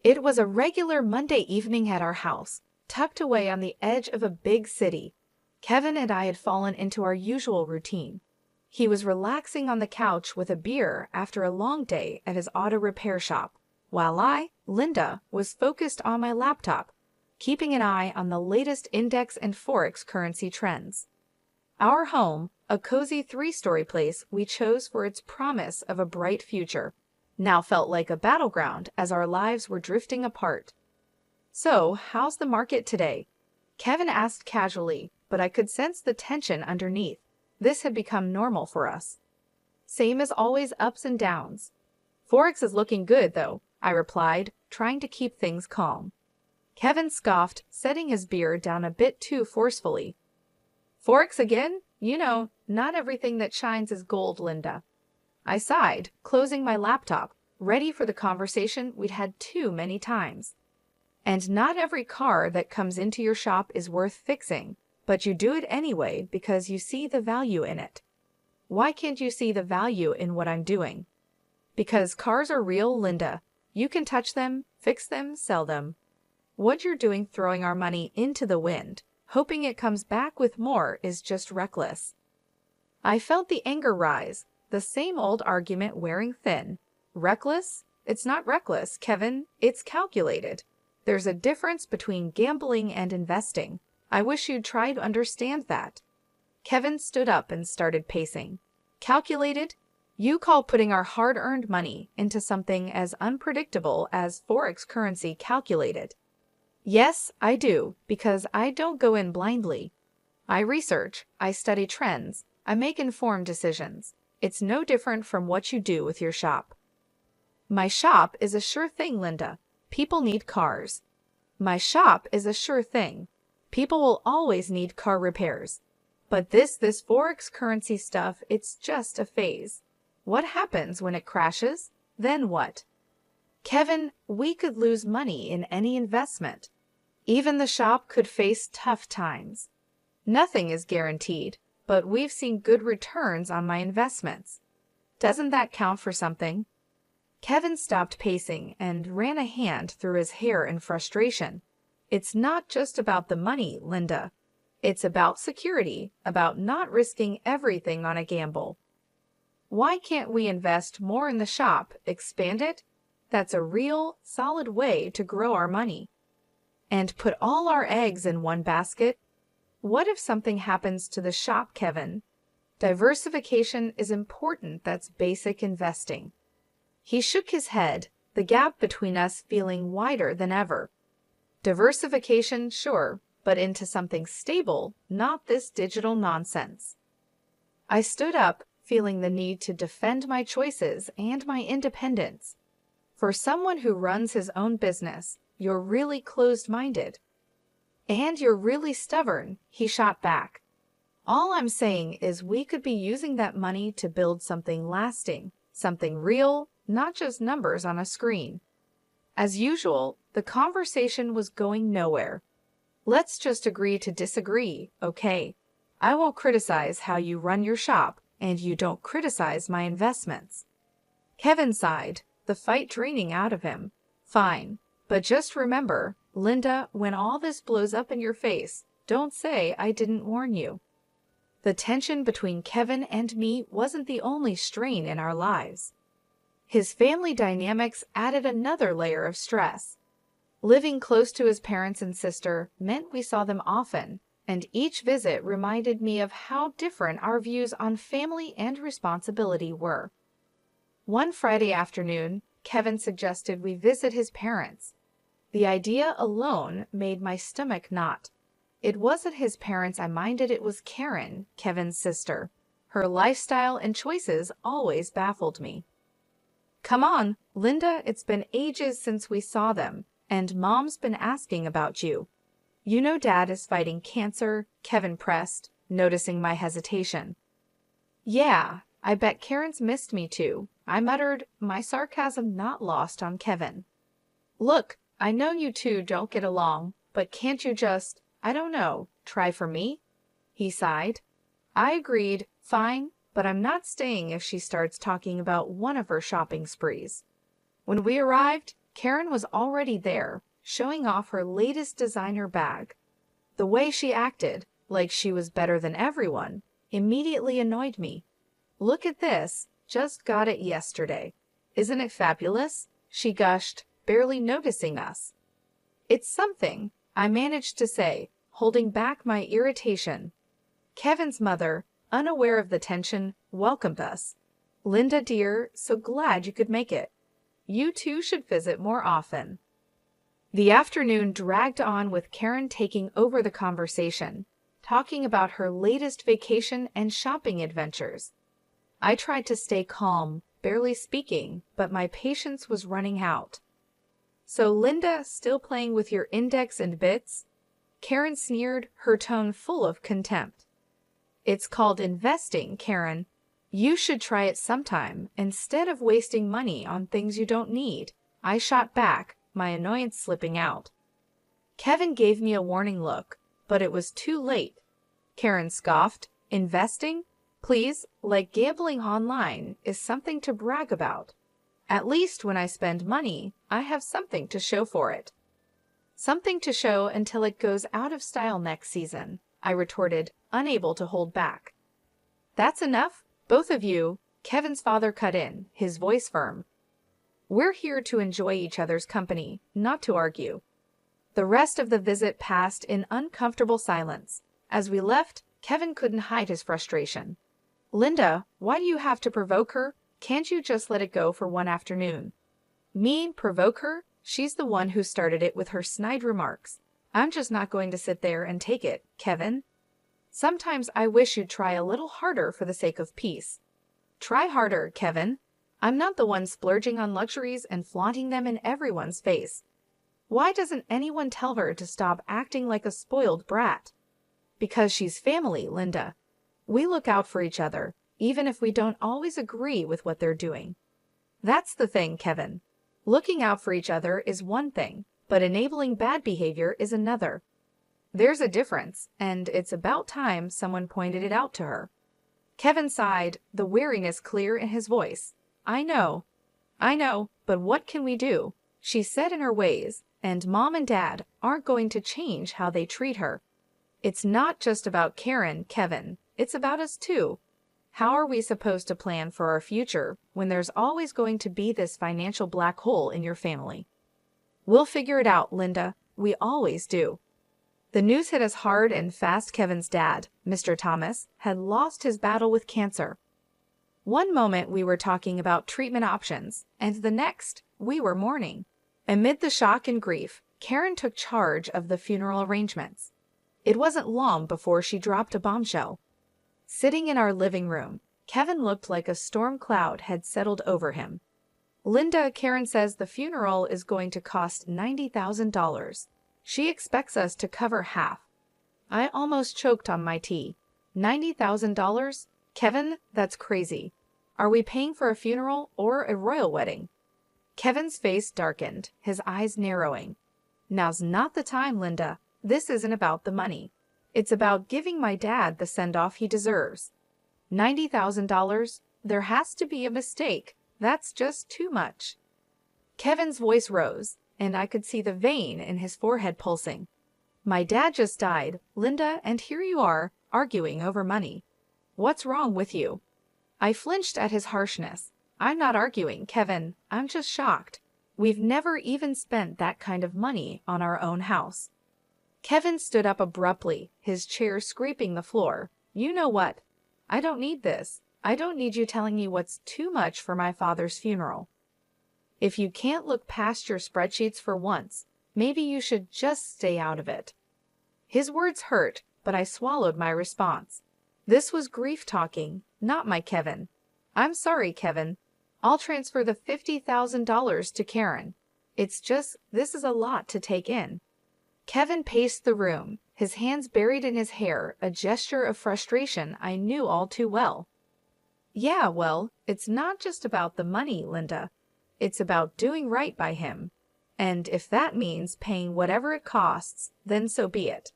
It was a regular Monday evening at our house, tucked away on the edge of a big city. Kevin and I had fallen into our usual routine. He was relaxing on the couch with a beer after a long day at his auto repair shop, while I, Linda, was focused on my laptop, keeping an eye on the latest index and forex currency trends. Our home, a cozy three-story place we chose for its promise of a bright future, now felt like a battleground as our lives were drifting apart. "So, how's the market today?" Kevin asked casually, but I could sense the tension underneath. This had become normal for us. "Same as always, ups and downs." "Forex is looking good, though," I replied, trying to keep things calm. Kevin scoffed, setting his beer down a bit too forcefully. "Forex again? You know, not everything that shines is gold, Linda." I sighed, closing my laptop, ready for the conversation we'd had too many times. "And not every car that comes into your shop is worth fixing, but you do it anyway because you see the value in it." "Why can't you see the value in what I'm doing?" "Because cars are real, Linda. You can touch them, fix them, sell them. What you're doing throwing our money into the wind, hoping it comes back with more, is just reckless." I felt the anger rise, the same old argument wearing thin. Reckless? It's not reckless, Kevin. It's calculated. There's a difference between gambling and investing. I wish you'd try to understand that. Kevin stood up and started pacing. "Calculated? You call putting our hard-earned money into something as unpredictable as forex currency calculated?" "Yes, I do, because I don't go in blindly. I research, I study trends, I make informed decisions. It's no different from what you do with your shop." "My shop is a sure thing, Linda. People need cars." "My shop is a sure thing. People will always need car repairs. But this forex currency stuff, it's just a phase. What happens when it crashes? Then what?" "Kevin, we could lose money in any investment. Even the shop could face tough times. Nothing is guaranteed, but we've seen good returns on my investments. Doesn't that count for something?" Kevin stopped pacing and ran a hand through his hair in frustration. "It's not just about the money, Linda. It's about security, about not risking everything on a gamble. Why can't we invest more in the shop, expand it? That's a real, solid way to grow our money. And put all our eggs in one basket? What if something happens to the shop, Kevin? Diversification is important. That's basic investing." He shook his head, the gap between us feeling wider than ever. "Diversification, sure, but into something stable, not this digital nonsense." I stood up, feeling the need to defend my choices and my independence. "For someone who runs his own business, you're really closed-minded." "And you're really stubborn," he shot back. "All I'm saying is we could be using that money to build something lasting, something real, not just numbers on a screen." As usual, the conversation was going nowhere. "Let's just agree to disagree, okay? I won't criticize how you run your shop, and you don't criticize my investments." Kevin sighed, the fight draining out of him. "Fine, but just remember, Linda, when all this blows up in your face, don't say I didn't warn you." The tension between Kevin and me wasn't the only strain in our lives. His family dynamics added another layer of stress. Living close to his parents and sister meant we saw them often, and each visit reminded me of how different our views on family and responsibility were. One Friday afternoon, Kevin suggested we visit his parents. The idea alone made my stomach knot. It wasn't his parents I minded, it was Karen, Kevin's sister. Her lifestyle and choices always baffled me. "Come on, Linda, it's been ages since we saw them, and Mom's been asking about you. You know Dad is fighting cancer," Kevin pressed, noticing my hesitation. "Yeah, I bet Karen's missed me too," I muttered, my sarcasm not lost on Kevin. "Look, I know you two don't get along, but can't you just, I don't know, try for me?" He sighed. I agreed, "Fine, but I'm not staying if she starts talking about one of her shopping sprees." When we arrived, Karen was already there, showing off her latest designer bag. The way she acted, like she was better than everyone, immediately annoyed me. "Look at this, just got it yesterday. Isn't it fabulous?" she gushed, barely noticing us. "It's something," I managed to say, holding back my irritation. Kevin's mother, unaware of the tension, welcomed us. "Linda dear, so glad you could make it. You two should visit more often." The afternoon dragged on with Karen taking over the conversation, talking about her latest vacation and shopping adventures. I tried to stay calm, barely speaking, but my patience was running out. "So Linda, still playing with your index and bits?" Karen sneered, her tone full of contempt. "It's called investing, Karen. You should try it sometime, instead of wasting money on things you don't need," I shot back, my annoyance slipping out. Kevin gave me a warning look, but it was too late. Karen scoffed. "Investing? Please, like gambling online is something to brag about. At least when I spend money, I have something to show for it." "Something to show until it goes out of style next season," I retorted, unable to hold back. "That's enough, both of you," Kevin's father cut in, his voice firm. "We're here to enjoy each other's company, not to argue." The rest of the visit passed in uncomfortable silence. As we left, Kevin couldn't hide his frustration. "Linda, why do you have to provoke her? Can't you just let it go for one afternoon?" "Me, provoke her? She's the one who started it with her snide remarks. I'm just not going to sit there and take it, Kevin. Sometimes I wish you'd try a little harder for the sake of peace." "Try harder, Kevin. I'm not the one splurging on luxuries and flaunting them in everyone's face. Why doesn't anyone tell her to stop acting like a spoiled brat?" "Because she's family, Linda. We look out for each other, even if we don't always agree with what they're doing." "That's the thing, Kevin. Looking out for each other is one thing, but enabling bad behavior is another. There's a difference, and it's about time someone pointed it out to her." Kevin sighed, the weariness clear in his voice. I know, but what can we do? She's set in her ways, and Mom and Dad aren't going to change how they treat her. It's not just about Karen, Kevin. It's about us too. How are we supposed to plan for our future when there's always going to be this financial black hole in your family? "We'll figure it out, Linda. We always do." The news hit us hard and fast. Kevin's dad, Mr. Thomas, had lost his battle with cancer. One moment we were talking about treatment options, and the next we were mourning. Amid the shock and grief, Karen took charge of the funeral arrangements. It wasn't long before she dropped a bombshell. Sitting in our living room, Kevin looked like a storm cloud had settled over him. "Linda, Karen says the funeral is going to cost $90,000. She expects us to cover half." I almost choked on my tea. $90,000? Kevin, that's crazy. Are we paying for a funeral or a royal wedding? Kevin's face darkened, his eyes narrowing. "Now's not the time, Linda. This isn't about the money. It's about giving my dad the send-off he deserves. $90,000? There has to be a mistake. That's just too much." Kevin's voice rose, and I could see the vein in his forehead pulsing. "My dad just died, Linda, and here you are, arguing over money. What's wrong with you?" I flinched at his harshness. "I'm not arguing, Kevin. I'm just shocked. We've never even spent that kind of money on our own house." Kevin stood up abruptly, his chair scraping the floor. "You know what? I don't need this. I don't need you telling me what's too much for my father's funeral. If you can't look past your spreadsheets for once, maybe you should just stay out of it." His words hurt, but I swallowed my response. This was grief talking, not my Kevin. "I'm sorry, Kevin. I'll transfer the $50,000 to Karen. It's just, this is a lot to take in." Kevin paced the room, his hands buried in his hair, a gesture of frustration I knew all too well. "Yeah, well, it's not just about the money, Linda. It's about doing right by him. And if that means paying whatever it costs, then so be it."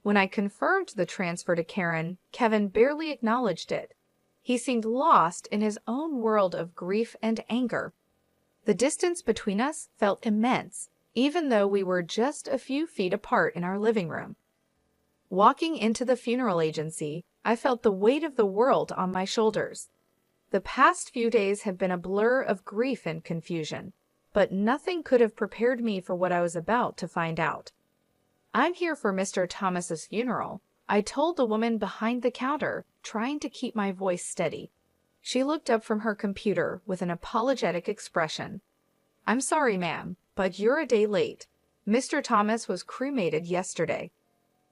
When I confirmed the transfer to Karen, Kevin barely acknowledged it. He seemed lost in his own world of grief and anger. The distance between us felt immense, even though we were just a few feet apart in our living room. Walking into the funeral agency, I felt the weight of the world on my shoulders. The past few days had been a blur of grief and confusion, but nothing could have prepared me for what I was about to find out. "I'm here for Mr. Thomas's funeral," I told the woman behind the counter, trying to keep my voice steady. She looked up from her computer with an apologetic expression. "I'm sorry, ma'am, but you're a day late. Mr. Thomas was cremated yesterday."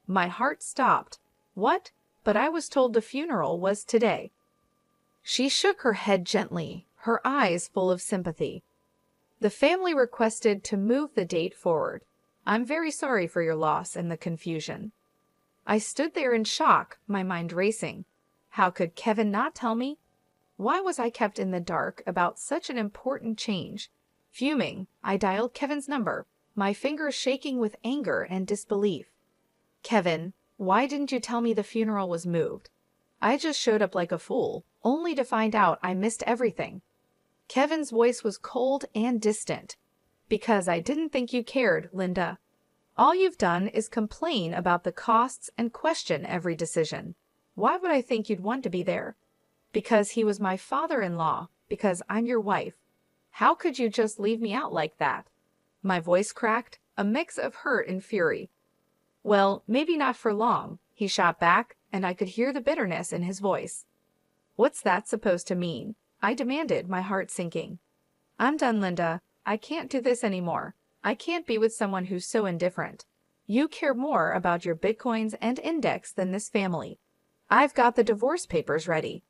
My heart stopped. What? But I was told the funeral was today. She shook her head gently, her eyes full of sympathy. "The family requested to move the date forward. I'm very sorry for your loss and the confusion." I stood there in shock, my mind racing. How could Kevin not tell me? Why was I kept in the dark about such an important change? Fuming, I dialed Kevin's number, my fingers shaking with anger and disbelief. "Kevin, why didn't you tell me the funeral was moved? I just showed up like a fool, only to find out I missed everything." Kevin's voice was cold and distant. "Because I didn't think you cared, Linda. All you've done is complain about the costs and question every decision. Why would I think you'd want to be there? Because he was my father-in-law, because I'm your wife. How could you just leave me out like that?" My voice cracked, a mix of hurt and fury. "Well, maybe not for long," he shot back, and I could hear the bitterness in his voice. "What's that supposed to mean?" I demanded, my heart sinking. "I'm done, Linda. I can't do this anymore. I can't be with someone who's so indifferent. You care more about your bitcoins and index than this family. I've got the divorce papers ready."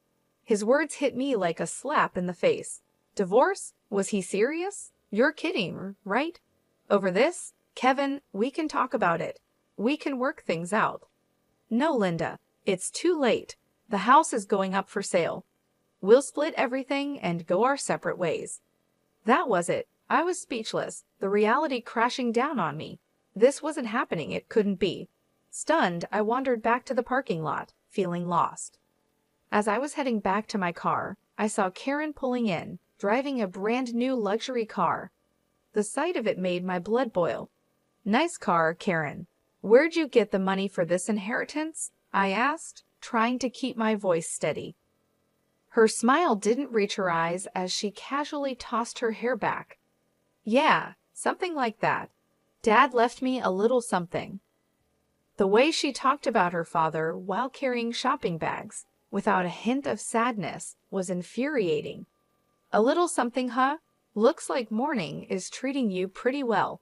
His words hit me like a slap in the face. Divorce? Was he serious? You're kidding, right? Over this? Kevin, we can talk about it. We can work things out. "No, Linda, it's too late. The house is going up for sale. We'll split everything and go our separate ways." That was it. I was speechless, the reality crashing down on me. This wasn't happening, it couldn't be. Stunned, I wandered back to the parking lot, feeling lost. As I was heading back to my car, I saw Karen pulling in, driving a brand new luxury car. The sight of it made my blood boil. "Nice car, Karen. Where'd you get the money for this inheritance?" I asked, trying to keep my voice steady. Her smile didn't reach her eyes as she casually tossed her hair back. "Yeah, something like that. Dad left me a little something." The way she talked about her father while carrying shopping bags, without a hint of sadness, was infuriating. "A little something, huh? Looks like morning is treating you pretty well."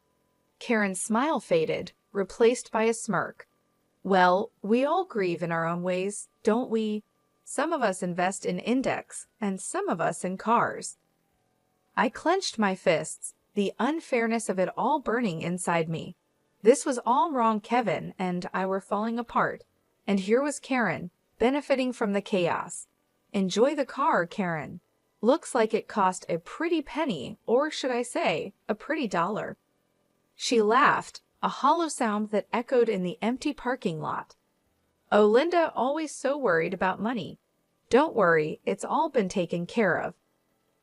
Karen's smile faded, replaced by a smirk. "Well, we all grieve in our own ways, don't we? Some of us invest in index, and some of us in cars." I clenched my fists, the unfairness of it all burning inside me. This was all wrong. Kevin and I were falling apart, and here was Karen, benefiting from the chaos. "Enjoy the car, Karen. Looks like it cost a pretty penny, or should I say, a pretty dollar." She laughed, a hollow sound that echoed in the empty parking lot. "Oh, Linda, always so worried about money. Don't worry, it's all been taken care of."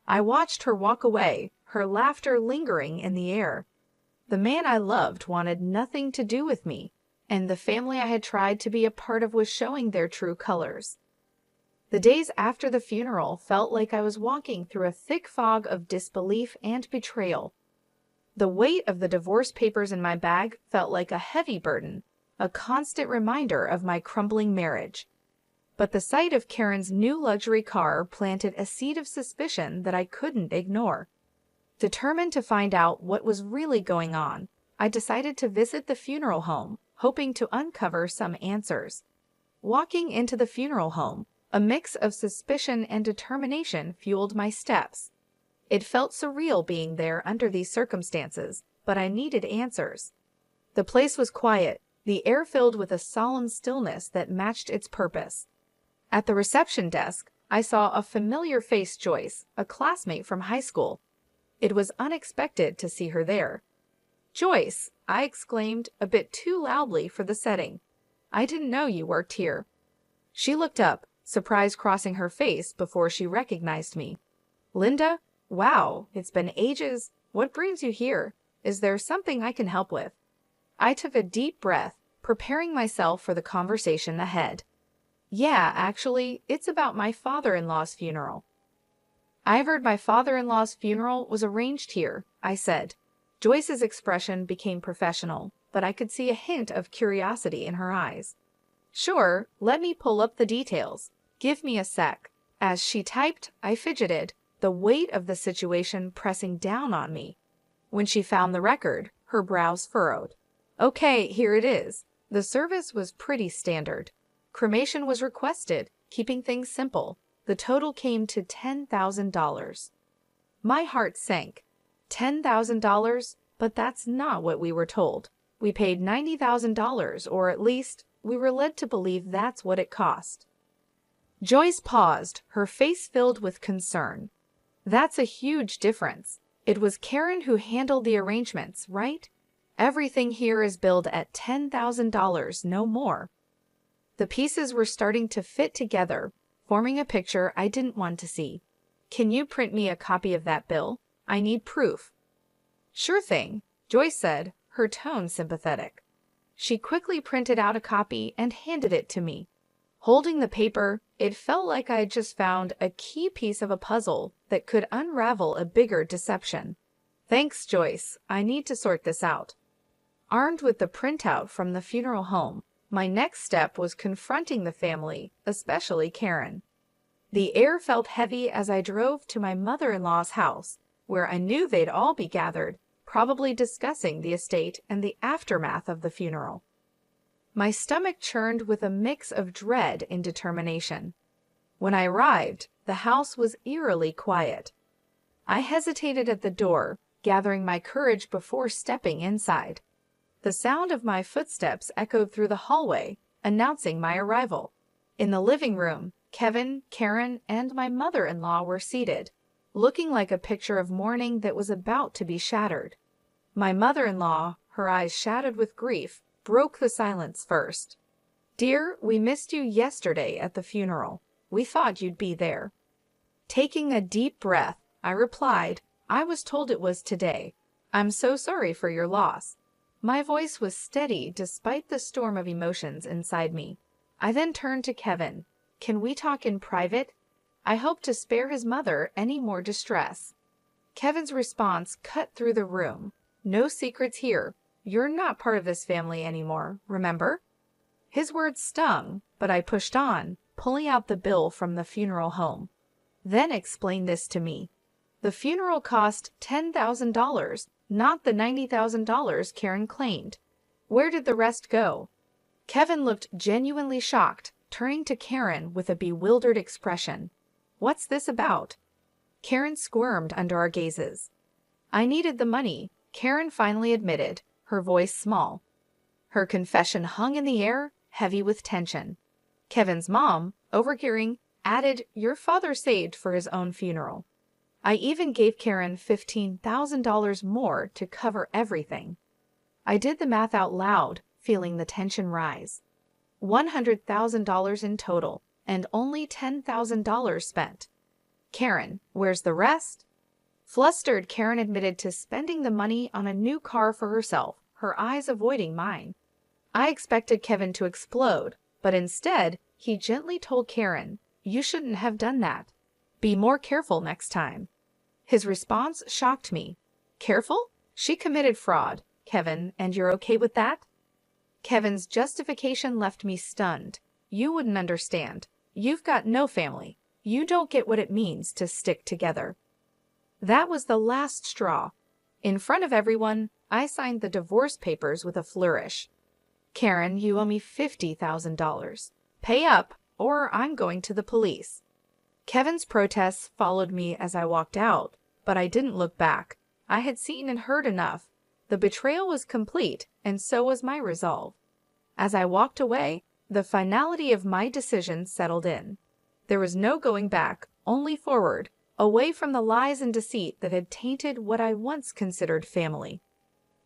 I watched her walk away, her laughter lingering in the air. The man I loved wanted nothing to do with me, and the family I had tried to be a part of was showing their true colors. The days after the funeral felt like I was walking through a thick fog of disbelief and betrayal. The weight of the divorce papers in my bag felt like a heavy burden, a constant reminder of my crumbling marriage. But the sight of Karen's new luxury car planted a seed of suspicion that I couldn't ignore. Determined to find out what was really going on, I decided to visit the funeral home, hoping to uncover some answers. Walking into the funeral home, a mix of suspicion and determination fueled my steps. It felt surreal being there under these circumstances, but I needed answers. The place was quiet, the air filled with a solemn stillness that matched its purpose. At the reception desk, I saw a familiar face, Joyce, a classmate from high school. It was unexpected to see her there. "Joyce," I exclaimed, a bit too loudly for the setting. "I didn't know you worked here." She looked up, surprise crossing her face before she recognized me. "Linda, Wow, it's been ages. What brings you here? Is there something I can help with? I took a deep breath, preparing myself for the conversation ahead. Yeah, actually, it's about my father-in-law's funeral. I've heard my father-in-law's funeral was arranged here, I said. Joyce's expression became professional, but I could see a hint of curiosity in her eyes. Sure, let me pull up the details. Give me a sec. As she typed, I fidgeted, the weight of the situation pressing down on me. When she found the record, her brows furrowed. Okay, here it is. The service was pretty standard. Cremation was requested, keeping things simple. The total came to $10,000. My heart sank. $10,000? But that's not what we were told. We paid $90,000, or at least, we were led to believe that's what it cost. Joyce paused, her face filled with concern. That's a huge difference. It was Karen who handled the arrangements, right? Everything here is billed at $10,000, no more. The pieces were starting to fit together, forming a picture I didn't want to see. Can you print me a copy of that bill? I need proof. Sure thing, Joyce said, her tone sympathetic. She quickly printed out a copy and handed it to me. Holding the paper, it felt like I had just found a key piece of a puzzle that could unravel a bigger deception. Thanks, Joyce. I need to sort this out. Armed with the printout from the funeral home, my next step was confronting the family, especially Karen. The air felt heavy as I drove to my mother-in-law's house, where I knew they'd all be gathered, probably discussing the estate and the aftermath of the funeral. My stomach churned with a mix of dread and determination. When I arrived, the house was eerily quiet. I hesitated at the door, gathering my courage before stepping inside. The sound of my footsteps echoed through the hallway, announcing my arrival. In the living room, Kevin, Karen, and my mother-in-law were seated, looking like a picture of mourning that was about to be shattered. My mother-in-law, her eyes shadowed with grief, broke the silence first. Dear, we missed you yesterday at the funeral. We thought you'd be there. Taking a deep breath, I replied, I was told it was today. I'm so sorry for your loss. My voice was steady despite the storm of emotions inside me. I then turned to Kevin. Can we talk in private? I hope to spare his mother any more distress. Kevin's response cut through the room. No secrets here. You're not part of this family anymore, remember? His words stung, but I pushed on, pulling out the bill from the funeral home. Then explain this to me. The funeral cost $10,000, not the $90,000 Karen claimed. Where did the rest go? Kevin looked genuinely shocked, turning to Karen with a bewildered expression. What's this about? Karen squirmed under our gazes. I needed the money, Karen finally admitted, her voice small. Her confession hung in the air, heavy with tension. Kevin's mom, overhearing, added, Your father saved for his own funeral. I even gave Karen $15,000 more to cover everything. I did the math out loud, feeling the tension rise. $100,000 in total, and only $10,000 spent. Karen, where's the rest? Flustered, Karen admitted to spending the money on a new car for herself, her eyes avoiding mine. I expected Kevin to explode, but instead, he gently told Karen, You shouldn't have done that. Be more careful next time. His response shocked me. Careful? She committed fraud, Kevin, and you're okay with that? Kevin's justification left me stunned. You wouldn't understand. You've got no family. You don't get what it means to stick together. That was the last straw. In front of everyone, I signed the divorce papers with a flourish. Karen, you owe me $50,000. Pay up, or I'm going to the police. Kevin's protests followed me as I walked out, but I didn't look back. I had seen and heard enough. The betrayal was complete, and so was my resolve. As I walked away, the finality of my decision settled in. There was no going back, only forward, away from the lies and deceit that had tainted what I once considered family.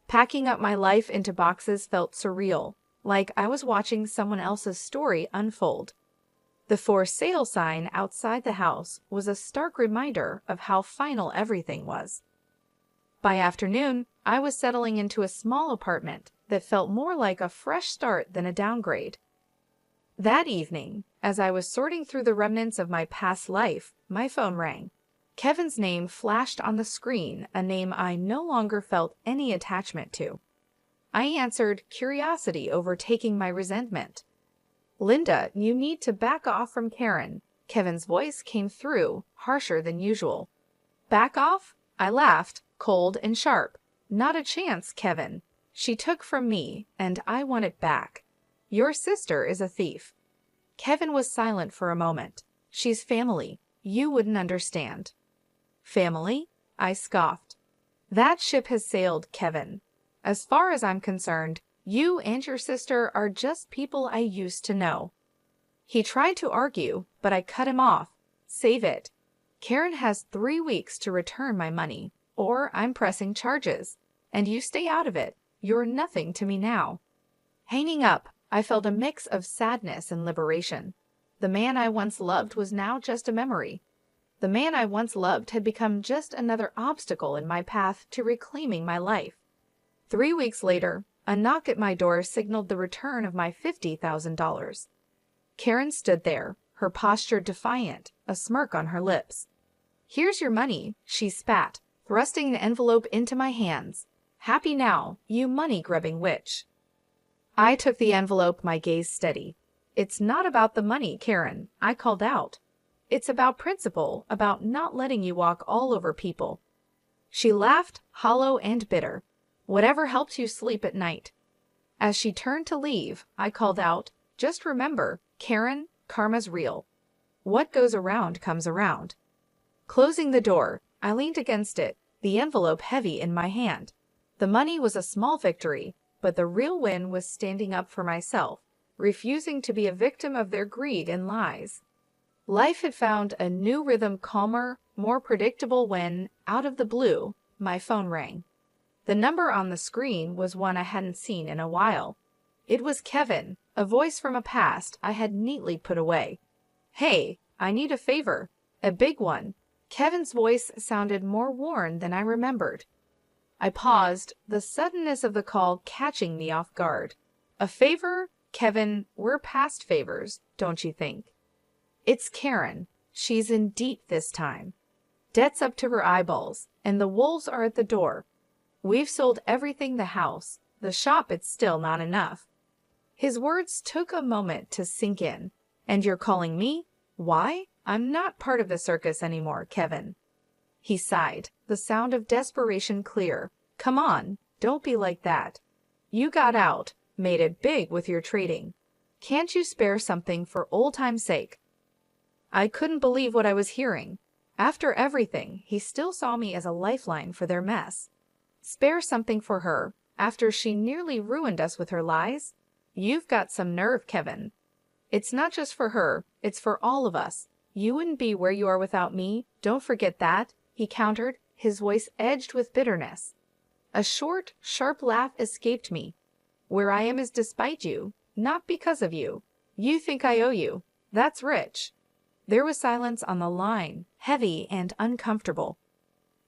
Packing up my life into boxes felt surreal, like I was watching someone else's story unfold. The for sale sign outside the house was a stark reminder of how final everything was. By afternoon, I was settling into a small apartment that felt more like a fresh start than a downgrade. That evening, as I was sorting through the remnants of my past life, my phone rang. Kevin's name flashed on the screen, a name I no longer felt any attachment to. I answered, curiosity overtaking my resentment. "Linda, you need to back off from Karen." Kevin's voice came through, harsher than usual. "Back off?" I laughed, cold and sharp. "Not a chance, Kevin. She took from me, and I want it back. Your sister is a thief." Kevin was silent for a moment. "She's family. You wouldn't understand." "Family?" I scoffed. "That ship has sailed, Kevin. As far as I'm concerned, you and your sister are just people I used to know." He tried to argue, but I cut him off. "Save it. Karen has 3 weeks to return my money, or I'm pressing charges, and you stay out of it. You're nothing to me now." Hanging up, I felt a mix of sadness and liberation. The man I once loved was now just a memory. The man I once loved had become just another obstacle in my path to reclaiming my life. 3 weeks later, a knock at my door signaled the return of my $50,000. Karen stood there, her posture defiant, a smirk on her lips. "Here's your money," she spat, thrusting the envelope into my hands. "Happy now, you money-grubbing witch." I took the envelope, my gaze steady. "It's not about the money, Karen," I called out. "It's about principle, about not letting you walk all over people." She laughed, hollow and bitter. "Whatever helps you sleep at night." As she turned to leave, I called out, "Just remember, Karen, karma's real. What goes around comes around." Closing the door, I leaned against it, the envelope heavy in my hand. The money was a small victory, but the real win was standing up for myself, refusing to be a victim of their greed and lies. Life had found a new rhythm, calmer, more predictable when, out of the blue, my phone rang. The number on the screen was one I hadn't seen in a while. It was Kevin, a voice from a past I had neatly put away. "Hey, I need a favor. A big one." Kevin's voice sounded more worn than I remembered. I paused, the suddenness of the call catching me off guard. "A favor? Kevin, we're past favors, don't you think?" "It's Karen. She's in deep this time. Debt's up to her eyeballs, and the wolves are at the door. We've sold everything, the house, the shop, it's still not enough." His words took a moment to sink in. "And you're calling me? Why? I'm not part of the circus anymore, Kevin." He sighed, the sound of desperation clear. "Come on, don't be like that. You got out, made it big with your trading. Can't you spare something for old time's sake?" I couldn't believe what I was hearing. After everything, he still saw me as a lifeline for their mess. Spare something for her, after she nearly ruined us with her lies? You've got some nerve, Kevin. It's not just for her, it's for all of us. You wouldn't be where you are without me, don't forget that, he countered, his voice edged with bitterness. A short, sharp laugh escaped me. "Where I am is despite you, not because of you. You think I owe you. That's rich." There was silence on the line, heavy and uncomfortable.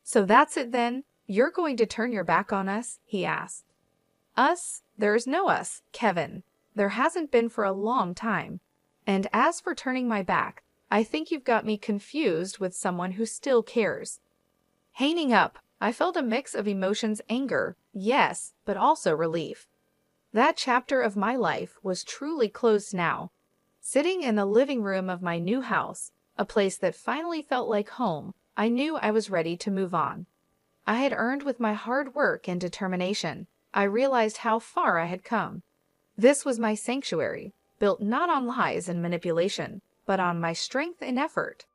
"So that's it then? You're going to turn your back on us?" he asked. "Us? There's no us, Kevin. There hasn't been for a long time. And as for turning my back, I think you've got me confused with someone who still cares." Hanging up, I felt a mix of emotions, anger, yes, but also relief. That chapter of my life was truly closed now. Sitting in the living room of my new house, a place that finally felt like home, I knew I was ready to move on. I had earned with my hard work and determination. I realized how far I had come. This was my sanctuary, built not on lies and manipulation, but on my strength and effort.